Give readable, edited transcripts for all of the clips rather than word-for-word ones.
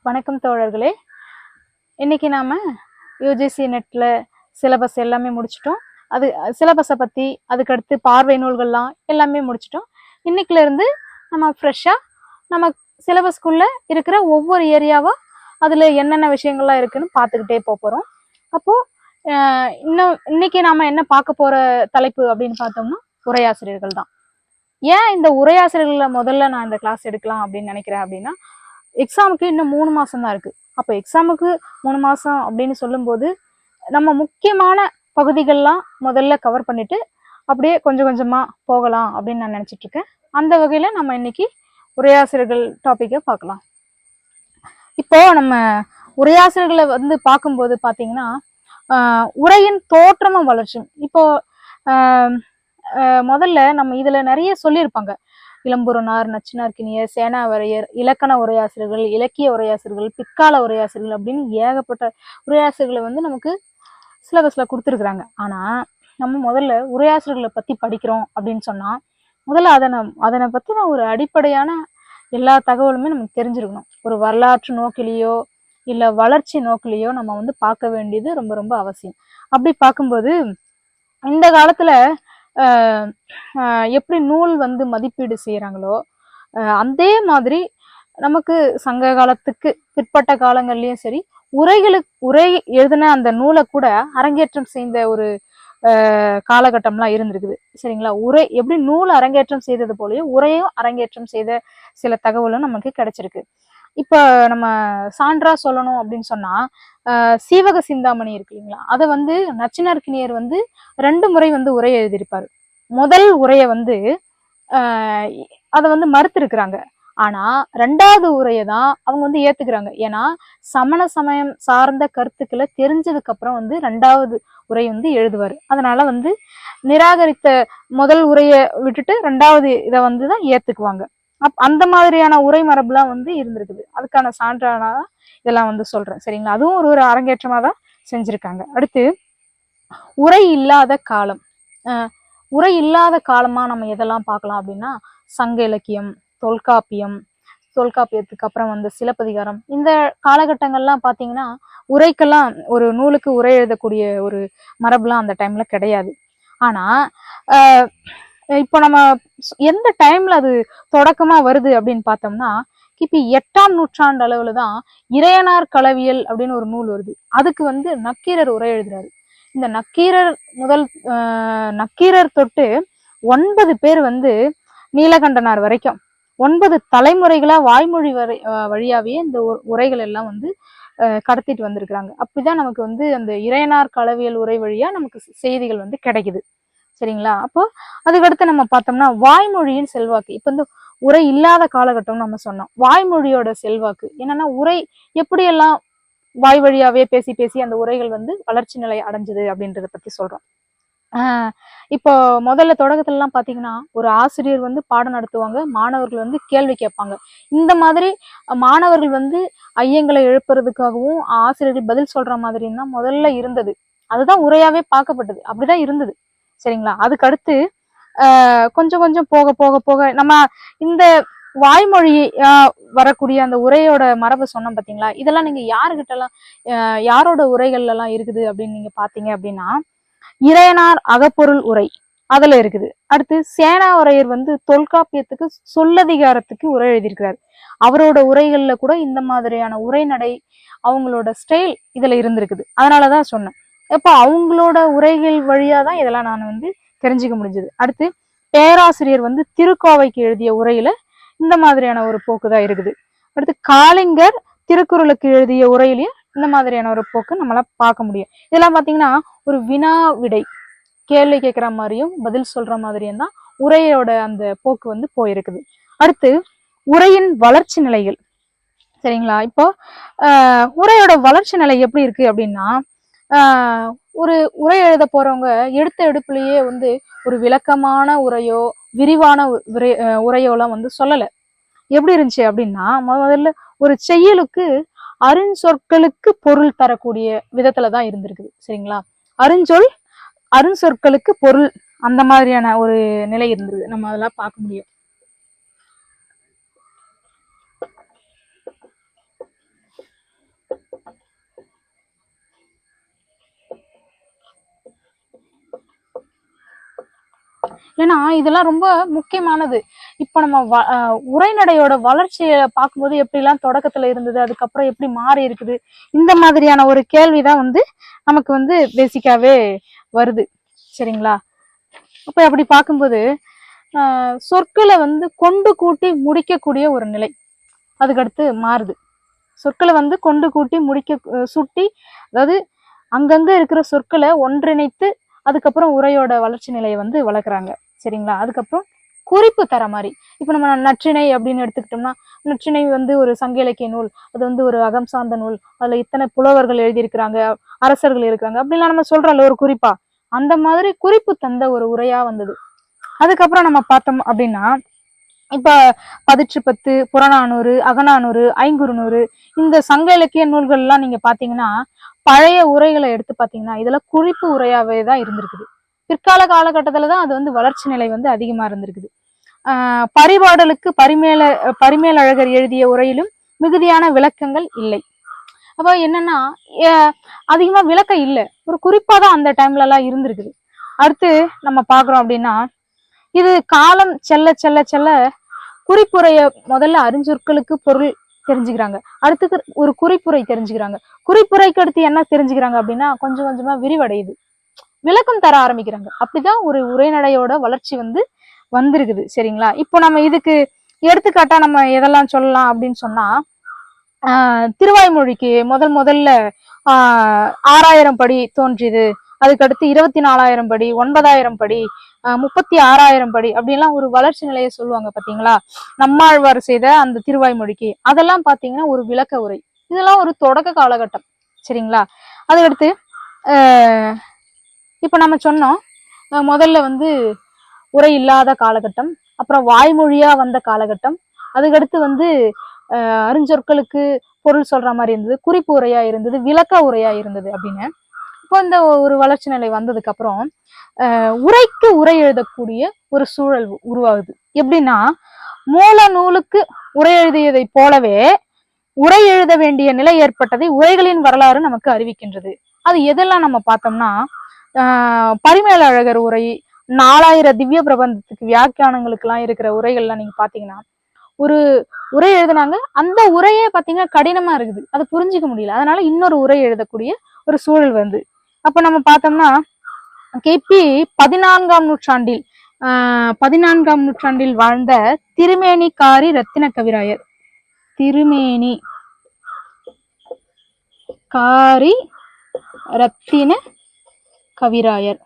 வணக்கம் தோழர்களே. இன்னைக்கு நாம யூஜிசி நெட்ல சிலபஸ் எல்லாமே முடிச்சிட்டோம். அது சிலபஸை பத்தி அதுக்கடுத்து பார்வை நூல்கள்லாம் எல்லாமே முடிச்சிட்டோம். இன்னைக்குல இருந்து நம்ம ஃப்ரெஷ்ஷா நம்ம சிலபஸ்க்குள்ள இருக்கிற ஒவ்வொரு ஏரியாவா அதுல என்னென்ன விஷயங்கள்லாம் இருக்குன்னு பார்த்துக்கிட்டே போறோம். அப்போ இன்னைக்கு நாம என்ன பார்க்க போற தலைப்பு அப்படின்னு பார்த்தோம்னா உரையாசிரியர்கள் தான். ஏன் இந்த உரையாசிரியர்கள முதல்ல நான் இந்த கிளாஸ் எடுக்கலாம் அப்படின்னு நினைக்கிறேன் அப்படின்னா, எக்ஸாமுக்கு இன்னும் 3 மாசம் தான் இருக்கு. அப்ப எக்ஸாமுக்கு 3 மாசம் அப்படின்னு சொல்லும்போது நம்ம முக்கியமான பகுதிகள்லாம் முதல்ல கவர் பண்ணிட்டு அப்படியே கொஞ்சம் கொஞ்சமா போகலாம் அப்படின்னு நான் நினைச்சிட்டு இருக்கேன். அந்த வகையில நம்ம இன்னைக்கு உரையாசிரியர்கள் டாபிக்கை பார்க்கலாம். இப்போ நம்ம உரையாசிரியர்களை வந்து பார்க்கும்போது பாத்தீங்கன்னா உரையின் தோற்றமும் வளர்ச்சியும் இப்போ முதல்ல நம்ம இதுல நிறைய சொல்லியிருப்பாங்க. இளம்புறனார், நச்சினார்க்கினியர், சேனாவரையர், இலக்கண உரையாசிரியர்கள், இலக்கிய உரையாசிரியர்கள், பிற்கால உரையாசிரியர்கள் அப்படின்னு ஏகப்பட்ட உரையாசிரியர்களை வந்து நமக்கு சிலபஸ்ல கொடுத்துருக்குறாங்க. ஆனா நம்ம முதல்ல உரையாசிரியர்களை பத்தி படிக்கிறோம் அப்படின்னு சொன்னா முதல்ல அதனை பத்தின ஒரு அடிப்படையான எல்லா தகவலுமே நமக்கு தெரிஞ்சிருக்கணும். ஒரு வரலாற்று நோக்கிலேயோ இல்ல வளர்ச்சி நோக்கிலேயோ நம்ம வந்து பார்க்க வேண்டியது ரொம்ப ரொம்ப அவசியம். அப்படி பார்க்கும்போது இந்த காலத்துல எப்படி நூல் வந்து மதிப்பீடு செய்யறாங்களோ அதே மாதிரி நமக்கு சங்க காலத்துக்கு பிற்பட்ட காலங்கள்லயும் சரி உரை எழுதின அந்த நூலை கூட அரங்கேற்றம் செய்த ஒரு காலகட்டம்லாம் இருந்திருக்குது. சரிங்களா? உரை எப்படி நூல் அரங்கேற்றம் செய்தது போலயே உரையும் அரங்கேற்றம் செய்த சில தகவலும் நமக்கு கிடைச்சிருக்கு. இப்ப நம்ம சான்றா சொல்லணும் அப்படின்னு சொன்னா சீவக சிந்தாமணி இருக்கு இல்லைங்களா, அதை வந்து நச்சினார்க்கினியர் வந்து 2 முறை வந்து உரை எழுதியிருப்பாரு. முதல் உரையை வந்து அதை வந்து மறுத்திருக்கிறாங்க. ஆனா 2வது உரையை தான் அவங்க வந்து ஏத்துக்கிறாங்க. ஏன்னா சமண சமயம் சார்ந்த கருத்துக்களை தெரிஞ்சதுக்கு அப்புறம் வந்து 2வது உரை வந்து எழுதுவாரு. அதனால வந்து நிராகரித்த முதல் உரையை விட்டுட்டு 2வது இதை வந்துதான் ஏத்துக்குவாங்க. அந்த மாதிரியான உரை மரபுலாம் வந்து இருந்திருக்குது. அதுக்கான சான்றானா இதெல்லாம் வந்து சொல்றேன். சரிங்களா? அதுவும் ஒரு அரங்கேற்றமா தான் செஞ்சிருக்காங்க. அடுத்து உரை இல்லாத காலம். உரை இல்லாத காலமா நம்ம எதெல்லாம் பார்க்கலாம் அப்படின்னா சங்க இலக்கியம், தொல்காப்பியத்துக்கு அப்புறம் வந்து சிலப்பதிகாரம். இந்த காலகட்டங்கள்லாம் பாத்தீங்கன்னா உரைக்கெல்லாம் ஒரு நூலுக்கு உரை எழுதக்கூடிய ஒரு மரபுலாம் அந்த டைம்ல கிடையாது. ஆனா இப்போ நம்ம எந்த டைம்ல அது தொடக்கமா வருது அப்படின்னு பார்த்தோம்னா கிபி 8ஆம் நூற்றாண்டு அளவுல தான் இறையனார் களவியல் அப்படின்னு ஒரு நூல் வருது. அதுக்கு வந்து நக்கீரர் உரை எழுதுறாரு. இந்த நக்கீரர் தொட்டு 9 பேர் வந்து நீலகண்டனார் வரைக்கும் 9 தலைமுறைகளா வாய்மொழி வழியாவே இந்த உரைகள் எல்லாம் வந்து கடத்திட்டு வந்திருக்கிறாங்க. அப்படிதான் நமக்கு வந்து அந்த இறையனார் களவியல் உரை வழியா நமக்கு செய்திகள் வந்து கிடைக்குது. சரிங்களா? அப்போ அதுக்கடுத்து நம்ம பார்த்தோம்னா வாய்மொழியின் செல்வாக்கு. இப்ப வந்து உரை இல்லாத காலகட்டம் நம்ம சொன்னோம். வாய்மொழியோட செல்வாக்கு என்னன்னா உரை எப்படியெல்லாம் வாய் வழியாவே பேசி பேசி அந்த உரைகள் வந்து வளர்ச்சி நிலை அடைஞ்சது அப்படின்றத பத்தி சொல்றோம். இப்போ முதல்ல தொடக்கத்துல எல்லாம் பாத்தீங்கன்னா ஒரு ஆசிரியர் வந்து பாடம் நடத்துவாங்க, மாணவர்கள் வந்து கேள்வி கேட்பாங்க. இந்த மாதிரி மாணவர்கள் வந்து ஐயங்களை எழுப்புறதுக்காகவும் ஆசிரியர்கள் பதில் சொல்ற மாதிரியும் தான் முதல்ல இருந்தது. அதுதான் உரையாவே பார்க்கப்பட்டது. அப்படிதான் இருந்தது. சரிங்களா? அதுக்கு அடுத்து கொஞ்சம் கொஞ்சம் போக போக போக நம்ம இந்த வாய்மொழி வரக்கூடிய அந்த உரையோட மரபு சொன்னோம் பாத்தீங்களா, இதெல்லாம் நீங்க யாருகிட்ட எல்லாம் யாரோட உரைகள்ல எல்லாம் இருக்குது அப்படின்னு நீங்க பாத்தீங்க அப்படின்னா இறையனார் அகப்பொருள் உரை அதுல இருக்குது. அடுத்து சேனாவரையர் வந்து தொல்காப்பியத்துக்கு சொல்லதிகாரத்துக்கு உரை எழுதியிருக்கிறார். அவரோட உரைகள்ல கூட இந்த மாதிரியான உரைநடை அவங்களோட ஸ்டைல் இதுல இருந்திருக்குது. அதனாலதான் சொன்னேன். இப்ப அவங்களோட உரைகள் வழியாதான் இதெல்லாம் நான் வந்து தெரிஞ்சுக்க முடிஞ்சது. அடுத்து பேராசிரியர் வந்து திருக்கோவைக்கு எழுதிய உரையில இந்த மாதிரியான ஒரு போக்குதான் இருக்குது. அடுத்து காளிங்கர் திருக்குறளுக்கு எழுதிய உரையிலையும் இந்த மாதிரியான ஒரு போக்கு நம்மளால பார்க்க முடியும். இதெல்லாம் பாத்தீங்கன்னா ஒரு வினா விடை கேள்வி கேட்கிற மாதிரியும் பதில் சொல்ற மாதிரியும் தான் உரையோட அந்த போக்கு வந்து போயிருக்குது. அடுத்து உரையின் வளர்ச்சி நிலைகள். சரிங்களா? இப்போ உரையோட வளர்ச்சி நிலை எப்படி இருக்கு அப்படின்னா ஒரு உரை எழுத போறவங்க எடுத்த எடுப்புலயே வந்து ஒரு விளக்கமான உரையோ விரிவான உரையோலாம் வந்து சொல்லல. எப்படி இருந்துச்சு அப்படின்னா முதல்ல ஒரு செய்யுளுக்கு அருஞ்சொற்களுக்கு பொருள் தரக்கூடிய விதத்துலதான் இருந்திருக்குது. சரிங்களா? அருஞ்சொற்களுக்கு பொருள் அந்த மாதிரியான ஒரு நிலை இருந்தது. நம்ம அதெல்லாம் பார்க்க முடியும். ஏன்னா இதெல்லாம் ரொம்ப முக்கியமானது. இப்ப நம்ம உரைநடையோட வளர்ச்சியை பார்க்கும்போது எப்படிலாம் தொடக்கத்துல இருந்தது, அதுக்கப்புறம் எப்படி மாறி இருக்குது, இந்த மாதிரியான ஒரு கேள்விதான் வந்து நமக்கு வந்து பேசிக்காவே வருது. சரிங்களா? அப்ப அப்படி பார்க்கும்போது சொற்களை வந்து கொண்டு கூட்டி முடிக்கக்கூடிய ஒரு நிலை அதுக்கடுத்து மாறுது. சொற்களை வந்து கொண்டு கூட்டி சுட்டி, அதாவது அங்கங்க இருக்கிற சொற்களை ஒன்றிணைத்து அதுக்கப்புறம் உரையோட வளர்ச்சி நிலையை வந்து வளர்க்குறாங்க. சரிங்களா? அதுக்கப்புறம் குறிப்பு தர மாதிரி இப்ப நம்ம நற்றிணை அப்படின்னு எடுத்துக்கிட்டோம்னா, நற்றிணை வந்து ஒரு சங்க இலக்கிய நூல், அது வந்து ஒரு அகம் சார்ந்த நூல், அதுல இத்தனை புலவர்கள் எழுதியிருக்கிறாங்க, அரசர்கள் இருக்கிறாங்க அப்படின்லாம் நம்ம சொல்றோம்ல ஒரு குறிப்பா. அந்த மாதிரி குறிப்பு தந்த ஒரு உரையா வந்தது. அதுக்கப்புறம் நம்ம பார்த்தோம் அப்படின்னா, இப்ப 10 புறநானூறு, அகநானூறு, ஐங்குறுநூறு, இந்த சங்க இலக்கிய நூல்கள் எல்லாம் நீங்க பாத்தீங்கன்னா பழைய உரைகளை எடுத்து பாத்தீங்கன்னா இதெல்லாம் குறிப்பு உரையாவே தான் இருந்திருக்குது. பிற்கால காலகட்டத்துலதான் அது வந்து வளர்ச்சி நிலை வந்து அதிகமா இருந்திருக்குது. பரிபாடலுக்கு பரிமேலழகர் எழுதிய உரையிலும் மிகுதியான விளக்கங்கள் இல்லை. அப்ப என்னன்னா அதிகமா விளக்கம் இல்லை, ஒரு குறிப்பாதான் அந்த டைம்ல எல்லாம் இருந்திருக்குது. அடுத்து நம்ம பாக்குறோம் அப்படின்னா, இது காலம் செல்ல செல்ல செல்ல குறிப்புரைய முதல்ல அறிஞ்சொற்களுக்கு பொருள் தெரிஞ்சுக்கிறாங்க, அடுத்து ஒரு குறிப்புரை தெரிஞ்சுக்கிறாங்க, குறிப்புரைக்கு அடுத்து என்ன தெரிஞ்சுக்கிறாங்க அப்படின்னா கொஞ்சம் கொஞ்சமா விரிவடையுது, விளக்கம் தர ஆரம்பிக்கிறாங்க. அப்படிதான் ஒரு உரைநடையோட வளர்ச்சி வந்து வந்திருக்குது. சரிங்களா? இப்போ நம்ம இதுக்கு எடுத்துக்காட்டா நம்ம எதெல்லாம் சொல்லலாம் அப்படின்னு சொன்னா, திருவாய்மொழிக்கு முதல்ல 6000 படி தோன்றியது, அதுக்கடுத்து 24,000 படி, 9,000 படி, 36,000 படி அப்படின்லாம் ஒரு வளர்ச்சி நிலையை சொல்லுவாங்க பாத்தீங்களா? நம்மாழ்வார் செய்த அந்த திருவாய்மொழிக்கு அதெல்லாம் பாத்தீங்கன்னா ஒரு விளக்க உரை. இதெல்லாம் ஒரு தொடக்க காலகட்டம். சரிங்களா? அதுக்கடுத்து இப்ப நம்ம சொன்னோம் முதல்ல வந்து உரை இல்லாத காலகட்டம், அப்புறம் வாய்மொழியா வந்த காலகட்டம், அதுக்கடுத்து வந்து அறிஞ்சொற்களுக்கு பொருள் சொல்ற மாதிரி இருந்தது, குறிப்பு உரையா இருந்தது, விளக்க உரையா இருந்தது அப்படின்னு. இப்போ இந்த ஒரு வளர்ச்சி நிலை வந்ததுக்கு அப்புறம் உரைக்கு உரை எழுதக்கூடிய ஒரு சூழல் உருவாகுது. எப்படின்னா, மூல நூலுக்கு உரை எழுதியதை போலவே உரை எழுத வேண்டிய நிலை ஏற்பட்டதை உரைகளின் வரலாறு நமக்கு அறிவிக்கின்றது. அது எதெல்லாம் நம்ம பார்த்தோம்னா, பரிமேலழகர் உரை, 4000 திவ்ய பிரபந்தத்துக்கு வியாக்கியானங்களுக்கு எல்லாம் இருக்கிற உரைகள்லாம் நீங்க பாத்தீங்கன்னா, ஒரு உரை எழுதினாங்க, அந்த உரையே பாத்தீங்கன்னா கடினமா இருக்குது, அதை புரிஞ்சுக்க முடியல, அதனால இன்னொரு உரை எழுதக்கூடிய ஒரு சூழல் வந்து. அப்ப நம்ம பார்த்தோம்னா கிபி 14ஆம் நூற்றாண்டில் 14ஆம் நூற்றாண்டில் வாழ்ந்த திருமேனிக்காரி ரத்தின கவிராயர், திருமேனி காரி ரத்தின கவிராயர்,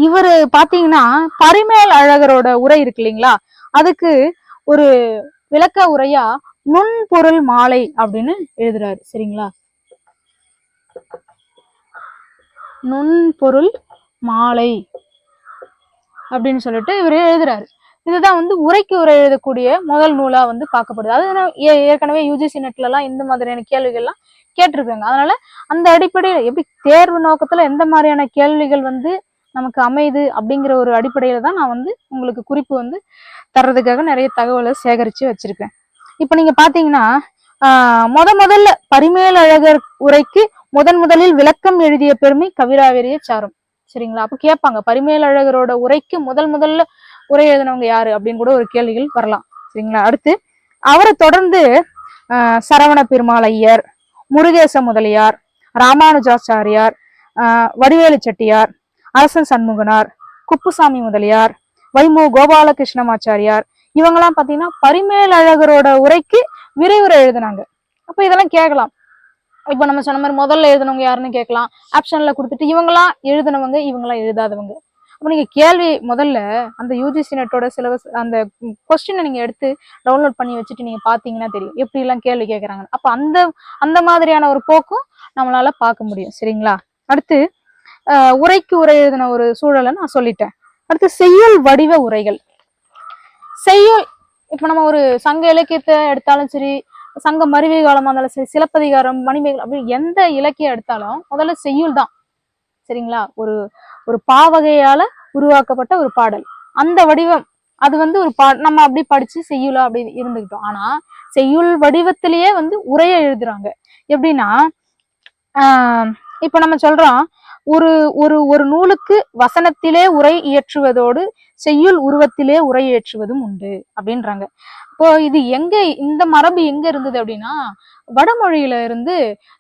இவரு பாத்தீங்கன்னா பரிமேல் அழகரோட உரை இருக்கு இல்லைங்களா, அதுக்கு ஒரு விளக்க உரையா நுண்பொருள் மாலை அப்படின்னு எழுதுறாரு. சரிங்களா? நுண்பொருள் மாலை அப்படின்னு சொல்லிட்டு இவர் எழுதுறாரு. இதுதான் வந்து உரைக்கு உரை எழுதக்கூடிய முதல் நூலா வந்து பார்க்கப்படுது. அது ஏற்கனவே யூஜிசி நெட்ல எல்லாம் இந்த மாதிரியான கேள்விகள் எல்லாம் கேட்டிருக்காங்க. அதனால அந்த அடிப்படையில எப்படி தேர்வு நோக்கத்துல எந்த மாதிரியான கேள்விகள் வந்து நமக்கு அமையுது அப்படிங்கிற ஒரு அடிப்படையில தான் நான் வந்து உங்களுக்கு குறிப்பு வந்து தர்றதுக்காக நிறைய தகவலை சேகரிச்சு வச்சிருக்கேன். இப்ப நீங்க பாத்தீங்கன்னா முதல்ல பரிமேலழகர் உரைக்கு முதலில் விளக்கம் எழுதிய பெருமை கவிராயரையே சாரும். சரிங்களா? அப்ப கேட்பாங்க, பரிமேலழகரோட உரைக்கு முதல்ல உரை எழுதினவங்க யாரு அப்படின்னு கூட ஒரு கேள்விகள் வரலாம். சரிங்களா? அடுத்து அவரை தொடர்ந்து சரவண பெருமாள் ஐயர், முருகேச முதலியார், ராமானுஜாச்சாரியார், வடிவேலு செட்டியார், அரசன் சண்முகனார், குப்புசாமி முதலியார், வைமு கோபாலகிருஷ்ணமாச்சாரியார், இவங்கெல்லாம் பாத்தீங்கன்னா பரிமேலழகரோட உரைக்கு விரைவுரை எழுதினாங்க. அப்ப இதெல்லாம் கேட்கலாம். இப்ப நம்ம சொன்ன மாதிரி முதல்ல எழுதினவங்க யாருன்னு கேட்கலாம், ஆப்ஷன்ல கொடுத்துட்டு இவங்கெல்லாம் எழுதினவங்க இவங்கெல்லாம் எழுதாதவங்க. அப்ப நீங்க கேள்வி முதல்ல அந்த யூஜிசி நெட்டோட சிலபஸ் அந்த கொஸ்டினை நீங்க எடுத்து டவுன்லோட் பண்ணி வச்சுட்டு நீங்க பாத்தீங்கன்னா தெரியும் எப்படி எல்லாம் கேள்வி கேட்கறாங்க. அப்ப அந்த மாதிரியான ஒரு போக்கும் நம்மளால பார்க்க முடியும். சரிங்களா? அடுத்து உரைக்கு உரை எழுதின ஒரு சூழலை நான் சொல்லிட்டேன். அடுத்து செய்யுள் வடிவ உரைகள். செய்யுள் இப்ப நம்ம ஒரு சங்க இலக்கியத்தை எடுத்தாலும் சரி, சங்க மருவி காலமா இருந்தாலும் சரி, சிலப்பதிகாரம், மணிமேகலை, அப்படி எந்த இலக்கியம் எடுத்தாலும் முதல்ல செய்யுள் தான். சரிங்களா? ஒரு பாவகையால உருவாக்கப்பட்ட ஒரு பாடல், அந்த வடிவம் அது வந்து ஒரு நம்ம அப்படி படிச்சு செய்யுளா அப்படி இருந்துகிட்டோம். ஆனா செய்யுள் வடிவத்திலேயே வந்து உரையை எழுதுறாங்க. எப்படின்னா இப்ப நம்ம சொல்றோம் ஒரு ஒரு ஒரு நூலுக்கு வசனத்திலே உரை இயற்றுவதோடு செய்யுள் உருவத்திலே உரை இயற்றுவதும் உண்டு அப்படின்றாங்க. இப்போ இது எங்க இந்த மரபு எங்க இருந்தது அப்படின்னா வடமொழியில இருந்து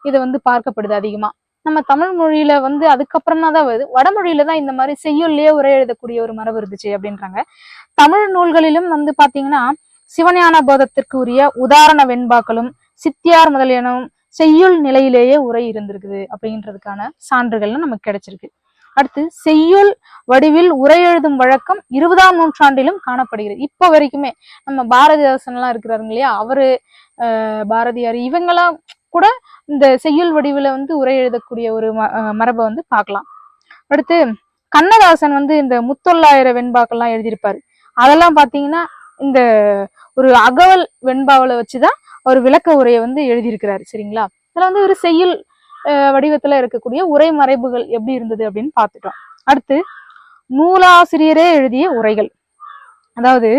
இது வந்து பார்க்கப்படுது அதிகமா. நம்ம தமிழ் மொழியில வந்து அதுக்கப்புறம் தான் வருது. வடமொழியில தான் இந்த மாதிரி செய்யுள்லயே உரை எழுதக்கூடிய ஒரு மரபு இருந்துச்சு அப்படின்றாங்க. தமிழ் நூல்களிலும் வந்து பாத்தீங்கன்னா சிவஞான போதத்திற்கு உரிய உதாரண வெண்பாக்களும் சித்தியார் முதலியனும் செய்யுள் நிலையிலேயே உரை இருந்திருக்குது அப்படின்றதுக்கான சான்றுகள்லாம் நமக்கு கிடைச்சிருக்கு. அடுத்து செய்யுள் வடிவில் உரை எழுதும் வழக்கம் 20ஆம் நூற்றாண்டிலும் காணப்படுகிறது. இப்போ வரைக்குமே நம்ம பாரதிதாசன் எல்லாம் இருக்கிறாருங்க இல்லையா, அவரு பாரதியார் இவங்கெல்லாம் கூட இந்த செய்யுள் வடிவில வந்து உரை எழுதக்கூடிய ஒரு மரபை வந்து பார்க்கலாம். அடுத்து கண்ணதாசன் வந்து இந்த முத்தொள்ளாயிர வெண்பாக்கள்லாம் எழுதியிருப்பாரு. அதெல்லாம் பாத்தீங்கன்னா இந்த ஒரு அகவல் வெண்பாவில வச்சுதான் அவர் விளக்க உரையை வந்து எழுதியிருக்கிறாரு. சரிங்களா, இதுல வந்து ஒரு செய்யுள் வடிவத்துல இருக்கக்கூடிய உரை மரபுகள் எப்படி இருந்தது அப்படின்னு பார்த்துட்டோம். அடுத்து நூலாசிரியரே எழுதிய உரைகள். அதாவது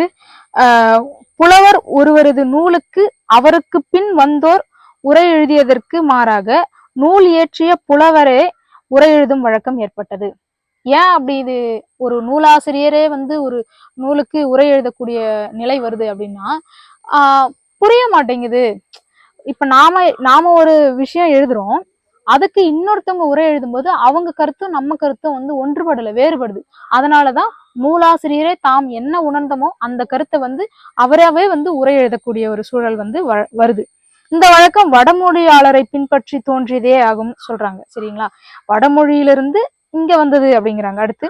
புலவர் ஒருவரது நூலுக்கு அவருக்கு பின் வந்தோர் உரை எழுதியதற்கு மாறாக நூல் இயற்றிய புலவரே உரை எழுதும் வழக்கம் ஏற்பட்டது. ஏன் அப்படி இது ஒரு நூலாசிரியரே வந்து ஒரு நூலுக்கு உரை எழுதக்கூடிய நிலை வருது அப்படின்னா புரிய மாட்டேங்குது. இப்ப நாம ஒரு விஷயம் எழுதுறோம், அதுக்கு இன்னொருத்தவங்க உரை எழுதும்போது அவங்க கருத்தும் நம்ம கருத்தும் வந்து ஒன்றுபடல, வேறுபடுது. அதனாலதான் நூலாசிரியரே தாம் என்ன உணர்ந்தமோ அந்த கருத்தை வந்து அவராவே வந்து உரை எழுதக்கூடிய ஒரு சூழல் வந்து வருது. இந்த வழக்கம் வடமொழியாளரை பின்பற்றி தோன்றியதே ஆகும் சொல்றாங்க. சரிங்களா, வடமொழியிலிருந்து இங்க வந்தது அப்படிங்கிறாங்க. அடுத்து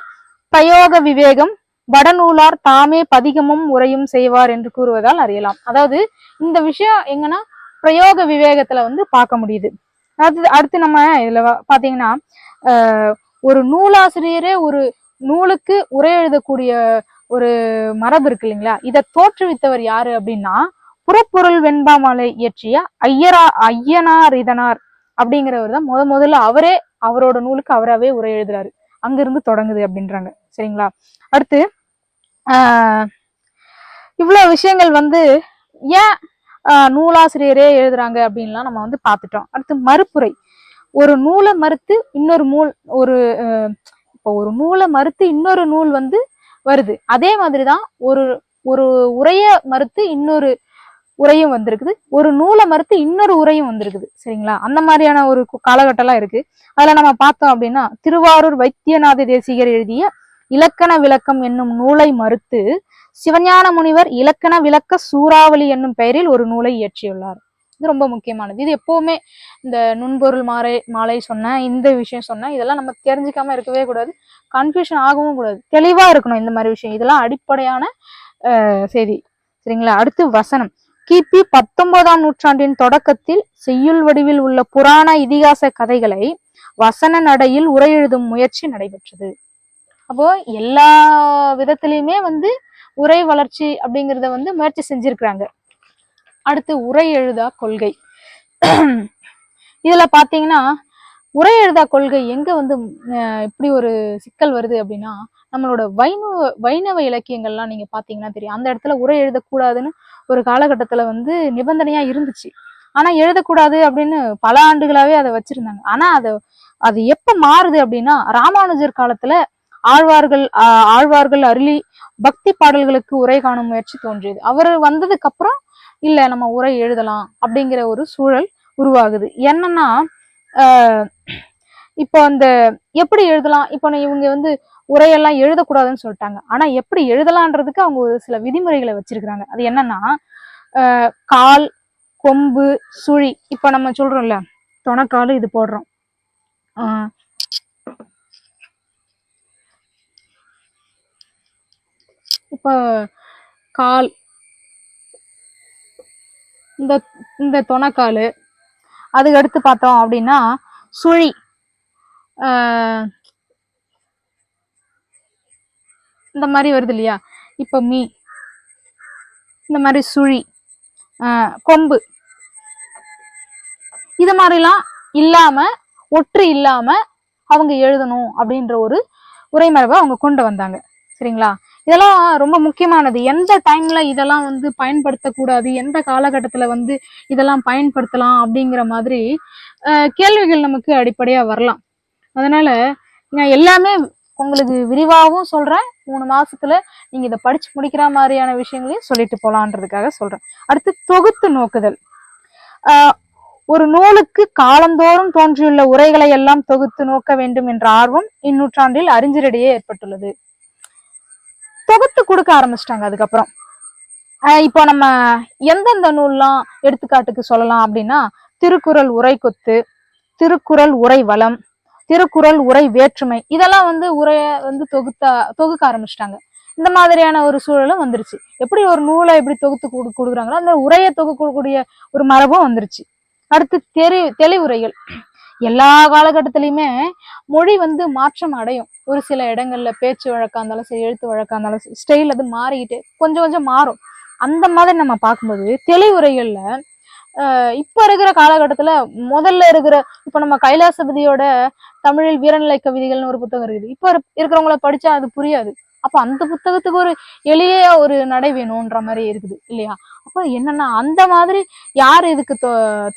பிரயோக விவேகம் வடநூலார் தாமே பதிகமும் உரையும் செய்வார் என்று கூறுவதால் அறியலாம். அதாவது இந்த விஷயம் எங்கன்னா பிரயோக விவேகத்துல வந்து பார்க்க முடியுது. அடுத்து நம்ம இதுல பாத்தீங்கன்னா ஒரு நூலாசிரியரே ஒரு நூலுக்கு உரை எழுதக்கூடிய ஒரு மரபு இருக்கு இல்லைங்களா, இதை தோற்றுவித்தவர் யாரு அப்படின்னா புறப்பொருள் வெண்பாமலை இயற்றிய ஐயனார் இதனார் அப்படிங்கிறவர் தான் முதல்ல அவரே அவரோட நூலுக்கு அவராவே உரை எழுதுறாரு. அங்கிருந்து தொடங்குது அப்படின்றாங்க. சரிங்களா, அடுத்து இவ்வளவு விஷயங்கள் வந்து ஏன் நூலாசிரியரே எழுதுறாங்க அப்படின்லாம் நம்ம வந்து பார்த்துட்டோம். அடுத்து மறுப்புரை. ஒரு நூலை மறுத்து இன்னொரு நூலை மறுத்து இன்னொரு நூல் வந்து வருது. அதே மாதிரிதான் ஒரு உரைய மறுத்து இன்னொரு உரையும் வந்திருக்குது, ஒரு நூலை மறுத்து இன்னொரு உரையும் வந்திருக்குது. சரிங்களா, அந்த மாதிரியான ஒரு காலகட்டம் எல்லாம் இருக்கு. அதுல நம்ம பார்த்தோம் அப்படின்னா திருவாரூர் வைத்தியநாத தேசிகர் எழுதிய இலக்கண விளக்கம் என்னும் நூலை மறுத்து சிவஞான முனிவர் இலக்கண விளக்க சூறாவளி என்னும் பெயரில் ஒரு நூலை இயற்றியுள்ளார். இது ரொம்ப முக்கியமானது. இது எப்பவுமே இந்த நுண்பொருள் மாலை சொன்ன இந்த விஷயம் சொன்ன இதெல்லாம் நம்ம தெரிஞ்சுக்காம இருக்கவே கூடாது, கன்ஃபியூஷன் ஆகவும் கூடாது, தெளிவா இருக்கணும் இந்த மாதிரி விஷயம். இதெல்லாம் அடிப்படையான செய்தி. சரிங்களா, அடுத்து வசனம். கிபி 19ஆம் நூற்றாண்டின் தொடக்கத்தில் செய்யுள் வடிவில் உள்ள புராண இதிகாச கதைகளை வசன நடையில் உரை எழுதும் முயற்சி நடைபெற்றது. அப்போ எல்லா விதத்திலயுமே வந்து உரை வளர்ச்சி அப்படிங்கிறத வந்து முயற்சி செஞ்சிருக்கிறாங்க. அடுத்து உரை எழுதா கொள்கை. இதுல பாத்தீங்கன்னா உரை எழுதா கொள்கை எங்க வந்து இப்படி ஒரு சிக்கல் வருது அப்படின்னா நம்மளோட வைணவ இலக்கியங்கள்லாம் நீங்க பாத்தீங்கன்னா தெரியும், அந்த இடத்துல உரை எழுதக்கூடாதுன்னு ஒரு காலகட்டத்துல வந்து நிபந்தனையா இருந்துச்சு. ஆனா எழுதக்கூடாது அப்படின்னு பல ஆண்டுகளாவே அதை வச்சிருந்தாங்க. ஆனா அது எப்ப மாறுது அப்படின்னா ராமானுஜர் காலத்துல ஆழ்வார்கள் அருளி பக்தி பாடல்களுக்கு உரை காணும் முயற்சி தோன்றியது. அவர் வந்ததுக்கு அப்புறம் இல்ல நம்ம உரை எழுதலாம் அப்படிங்கிற ஒரு சூழல் உருவாகுது. என்னன்னா இப்போ அந்த எப்படி எழுதலாம், இப்போ இவங்க வந்து உரையெல்லாம் எழுதக்கூடாதுன்னு சொல்லிட்டாங்க, ஆனா எப்படி எழுதலான்றதுக்கு அவங்க ஒரு சில விதிமுறைகளை வச்சிருக்கிறாங்க. அது என்னன்னா கால், கொம்பு, சுழி. இப்ப நம்ம சொல்றோம்ல தொணக்காலு இது போடுறோம், இப்ப கால் இந்த தொணக்காலு, அதுக்கு அடுத்து பார்த்தோம் அப்படின்னா சுழி, இந்த மாதிரி வருது இல்லையா, இப்ப இந்த மாதிரி சுழி, கொம்பு, இது மாதிரிலாம் இல்லாம ஒற்று இல்லாம அவங்க எழுதணும் அப்படின்ற ஒரு உரைமரபை அவங்க கொண்டு வந்தாங்க. சரிங்களா, இதெல்லாம் ரொம்ப முக்கியமானது. எந்த டைம்ல இதெல்லாம் வந்து பயன்படுத்தக்கூடாது, எந்த காலகட்டத்துல வந்து இதெல்லாம் பயன்படுத்தலாம் அப்படிங்கிற மாதிரி கேள்விகள் நமக்கு அடிப்படையா வரலாம். அதனால நான் எல்லாமே உங்களுக்கு விரிவாகவும் சொல்றேன். 3 மாசத்துல நீங்க இதை படிச்சு முடிக்கிற மாதிரியான விஷயங்களையும் சொல்லிட்டு போலான்றதுக்காக சொல்றேன். அடுத்து தொகுத்து நோக்குதல். ஒரு நூலுக்கு காலந்தோறும் தோன்றியுள்ள உரைகளை எல்லாம் தொகுத்து நோக்க வேண்டும் என்ற ஆர்வம் இந்நூற்றாண்டில் அறிஞரிடையே ஏற்பட்டுள்ளது. தொகுத்து கொடுக்க ஆரம்பிச்சிட்டாங்க. அதுக்கப்புறம் இப்போ நம்ம எந்தெந்த நூல்லாம் எடுத்துக்காட்டுக்கு சொல்லலாம் அப்படின்னா, திருக்குறள் உரை கொத்து, திருக்குறள் உரை வளம், திருக்குறள் உரை வேற்றுமை, இதெல்லாம் வந்து உரைய வந்து தொகுக்க ஆரம்பிச்சிட்டாங்க. இந்த மாதிரியான ஒரு சூழலும் வந்துருச்சு. எப்படி ஒரு நூலை எப்படி தொகுத்து கொடுக்குறாங்களோ அந்த உரையை தொகுக்கக்கூடிய ஒரு மரபும் வந்துருச்சு. அடுத்து தெளிவுரைகள். எல்லா காலகட்டத்திலயுமே மொழி வந்து மாற்றம் அடையும். ஒரு சில இடங்கள்ல பேச்சு வழக்கா இருந்தாலும் சரி, எழுத்து வழக்கா இருந்தாலும் சரி, ஸ்டைல் அது மாறிக்கிட்டு கொஞ்சம் கொஞ்சம் மாறும். அந்த மாதிரி நம்ம பார்க்கும்போது தெளிவுரைகள்ல இப்ப இருக்கிற காலகட்டத்துல முதல்ல இருக்கிற இப்ப நம்ம கைலாசபதியோட தமிழில் வீரநிலை கவிதைகள்னு ஒரு புத்தகம் இருக்குது. இப்ப இருக்கிறவங்கள படிச்சா அது புரியாது. அப்ப அந்த புத்தகத்துக்கு ஒரு எளிய ஒரு நடை வேணும்ன்ற மாதிரி இருக்குது இல்லையா? அப்ப என்னன்னா அந்த மாதிரி யாரு இதுக்கு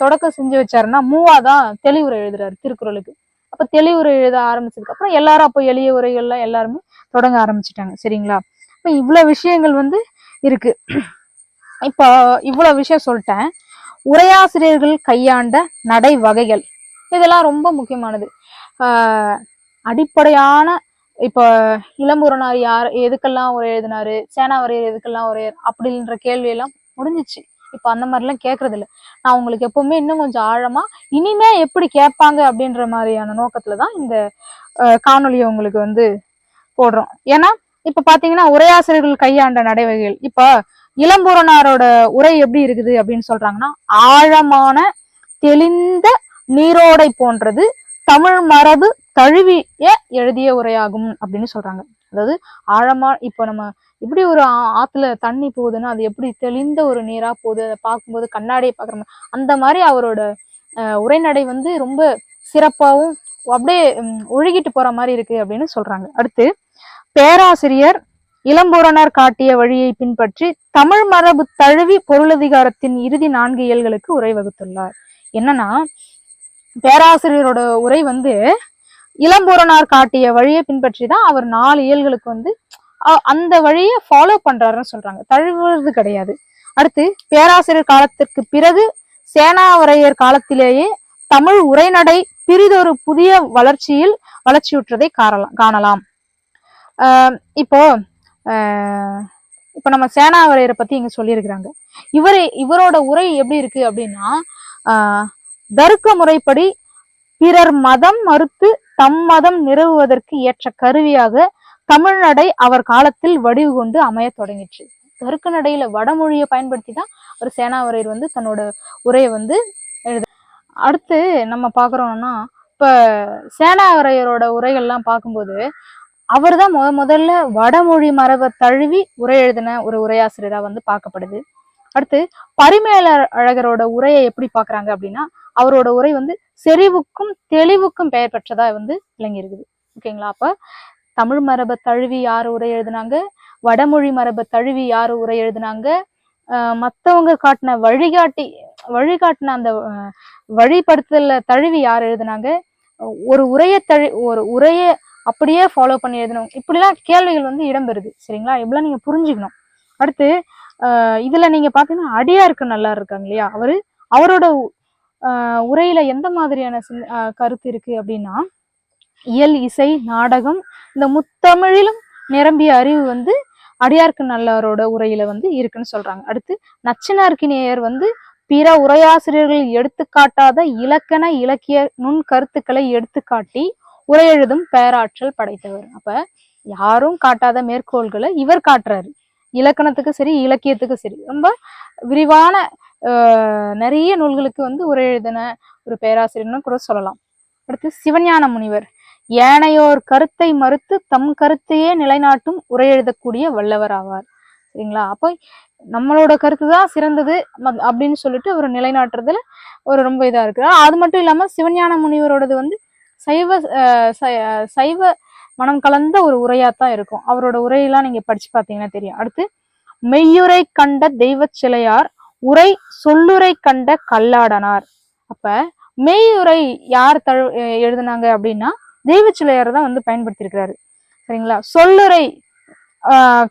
தொடக்கம் செஞ்சு வச்சாருன்னா மூவாதான் தெளிவுரை எழுதுறாரு திருக்குறளுக்கு. அப்ப தெளிவுரை எழுத ஆரம்பிச்சதுக்கு அப்புறம் எல்லாரும் அப்போ எளிய உரைகள்ல எல்லாருமே தொடங்க ஆரம்பிச்சுட்டாங்க. சரிங்களா? இப்ப இவ்வளவு விஷயங்கள் வந்து இருக்கு. இப்போ இவ்வளவு விஷயம் சொல்லிட்டேன். உரையாசிரியர்கள் கையாண்ட நடை வகைகள் இதெல்லாம் ரொம்ப முக்கியமானது. அடிப்படையான இப்ப இளம்பூரணார் யார் எதுக்கெல்லாம் உரை எழுதினாரு, சேனாவரையர் எதுக்கெல்லாம் உரை அப்படின்ற கேள்வி எல்லாம் முடிஞ்சிச்சு. இப்ப அந்த மாதிரி எல்லாம் கேட்கறது இல்லை. நான் உங்களுக்கு எப்பவுமே இன்னும் கொஞ்சம் ஆழமா இனிமே எப்படி கேட்பாங்க அப்படின்ற மாதிரியான நோக்கத்துலதான் இந்த காணொலியை உங்களுக்கு வந்து போடுறோம். ஏன்னா இப்ப பாத்தீங்கன்னா உரையாசிரியர்கள் கையாண்ட நடைவகைகள். இப்ப இளம்பூரணாரோட உரை எப்படி இருக்குது அப்படின்னு சொல்றாங்கன்னா, ஆழமான தெளிந்த நீரோடை போன்றது தமிழ் மரபு தழுவிய எழுதிய உரையாகும் அப்படின்னு சொல்றாங்க. அதாவது ஆழமா இப்ப நம்ம எப்படி ஒரு ஆத்துல தண்ணி போகுதுன்னா அது எப்படி தெளிந்த ஒரு நீரா போகுது, அதை பார்க்கும்போது கண்ணாடியை பாக்குற அந்த மாதிரி அவரோட உரைநடை வந்து ரொம்ப சிறப்பாகவும் அப்படியே ஒழுகிட்டு போற மாதிரி இருக்கு அப்படின்னு சொல்றாங்க. அடுத்து பேராசிரியர் இளம்பூரணர் காட்டிய வழியை பின்பற்றி தமிழ் மரபு தழுவி பொருளதிகாரத்தின் இறுதி 4 இயல்களுக்கு உரை வகுத்துள்ளார். என்னன்னா பேராசிரியரோட உரை வந்து இளம்பூரணார் காட்டிய வழியை பின்பற்றி தான் அவர் 4 இயல்களுக்கு வந்து அந்த வழியை ஃபாலோ பண்றாருன்னு சொல்றாங்க. தழுவுறது கிடையாது. அடுத்து பேராசிரியர் காலத்திற்கு பிறகு சேனாவரையர் காலத்திலேயே தமிழ் உரைநடை பிரிதொரு புதிய வளர்ச்சியுற்றதை காணலாம். இப்போ நம்ம சேனாவரையரை பத்தி இங்க சொல்லியிருக்கிறாங்க. இவரோட உரை எப்படி இருக்கு அப்படின்னா, தருக்க முறைப்படி பிறர் மதம் மறுத்து தம் மதம் நிறுவுவதற்கு ஏற்ற கருவியாக தமிழ்நடை அவர் காலத்தில் வடிவு கொண்டு அமைய தொடங்கிற்று. தருக்க நடையில வடமொழியை பயன்படுத்தி தான் ஒரு சேனாவரையர் வந்து தன்னோட உரையை வந்து எழுத. அடுத்து நம்ம பாக்குறோம்னா இப்ப சேனாவரையரோட உரைகள்லாம் பார்க்கும்போது அவர் தான் முதல்ல வடமொழி மரபை தழுவி உரை எழுதின ஒரு உரையாசிரியரா வந்து பார்க்கப்படுது. அடுத்து பரிமேலழகரோட அழகரோட உரையை எப்படி பாக்குறாங்க அப்படின்னா, அவரோட உரை வந்து செறிவுக்கும் தெளிவுக்கும் பெயர் பெற்றதா வந்து விளங்கி இருக்குது. ஓகேங்களா? அப்ப தமிழ் மரபை தழுவி யாரு உரை எழுதினாங்க, வடமொழி மரபை தழுவி யாரு உரை எழுதினாங்க, மத்தவங்க காட்டின வழிகாட்டின அந்த வழிபடுத்தல தழுவி யார் எழுதினாங்க, ஒரு உரையை அப்படியே ஃபாலோ பண்ணி எழுதணும், இப்படிலாம் கேள்விகள் வந்து இடம்பெறுது. சரிங்களா? இப்படிலாம் நீங்க புரிஞ்சுக்கணும். அடுத்து இதுல நீங்க பாத்தீங்கன்னா அடியாருக்கு நல்லா இருக்காங்க இல்லையா, அவரோட உரையில எந்த மாதிரியான கருத்து இருக்கு அப்படின்னா, இயல் இசை நாடகம் இந்த முத்தமிழிலும் நிரம்பிய அறிவு வந்து அடியாருக்கு நல்லவரோட உரையில வந்து இருக்குன்னு சொல்றாங்க. அடுத்து நச்சினார்க்கினியர் வந்து பிற உரையாசிரியர்கள் எடுத்துக்காட்டாத இலக்கண இலக்கிய நுண் கருத்துக்களை எடுத்துக்காட்டி உரை எழுதும் பேராற்றல் படைத்தவர். அப்ப யாரும் காட்டாத மேற்கோள்களை இவர் காட்டுறாரு. இலக்கணத்துக்கு சரி இலக்கியத்துக்கு சரி ரொம்ப விரிவான நிறைய நூல்களுக்கு வந்து உரை எழுதின ஒரு பேராசிரியர்னு கூட சொல்லலாம். அடுத்து சிவஞான முனிவர் ஏனையோர் கருத்தை மறுத்து தம் கருத்தையே நிலைநாட்டும் உரை எழுதக்கூடிய வல்லவர் ஆவார். சரிங்களா? அப்போ நம்மளோட கருத்து தான் சிறந்தது அப்படின்னு சொல்லிட்டு அவர் நிலைநாட்டுறதுல ஒரு ரொம்ப இதா இருக்கு. அது மட்டும் இல்லாம சிவஞான முனிவரோடது வந்து சைவ மனம் கலந்த ஒரு உரையாத்தான் இருக்கும். அவரோட உரையெல்லாம் நீங்க படிச்சு பார்த்தீங்கன்னா தெரியும். அடுத்து, மெய்யுரை கண்ட தெய்வ சிலையார் உரை சொல்லுரை கண்ட கல்லாடனார். அப்ப மெய்யுரை யார் எழுதுனாங்க அப்படின்னா தெய்வ சிலையார் தான் வந்து பயன்படுத்தியிருக்கிறாரு. சரிங்களா? சொல்லுரை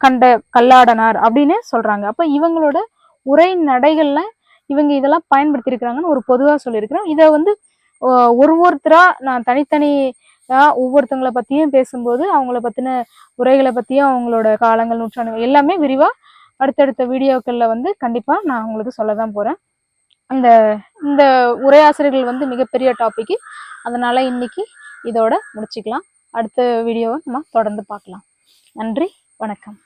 கண்ட கல்லாடனார் அப்படின்னு சொல்றாங்க. அப்ப இவங்களோட உரை நடைகள்ல இவங்க இதெல்லாம் பயன்படுத்தியிருக்கிறாங்கன்னு ஒரு பொதுவா சொல்லியிருக்கிறோம். இதை வந்து ஒவ்வொருத்தரா நான் தனித்தனி ஒவ்வொருத்தவங்களை பத்தியும் பேசும்போது அவங்கள பத்தின உரைகளை பத்தியும் அவங்களோட காலங்கள் நூற்றாண்டுகள் எல்லாமே விரிவா அடுத்தடுத்த வீடியோக்கள்ல வந்து கண்டிப்பா நான் உங்களுக்கு சொல்லதான் போறேன். இந்த இந்த உரையாசிரியர்கள் வந்து மிகப்பெரிய டாபிக். அதனால இன்னைக்கு இதோட முடிச்சுக்கலாம். அடுத்த வீடியோவை நம்ம தொடர்ந்து பார்க்கலாம். நன்றி, வணக்கம்.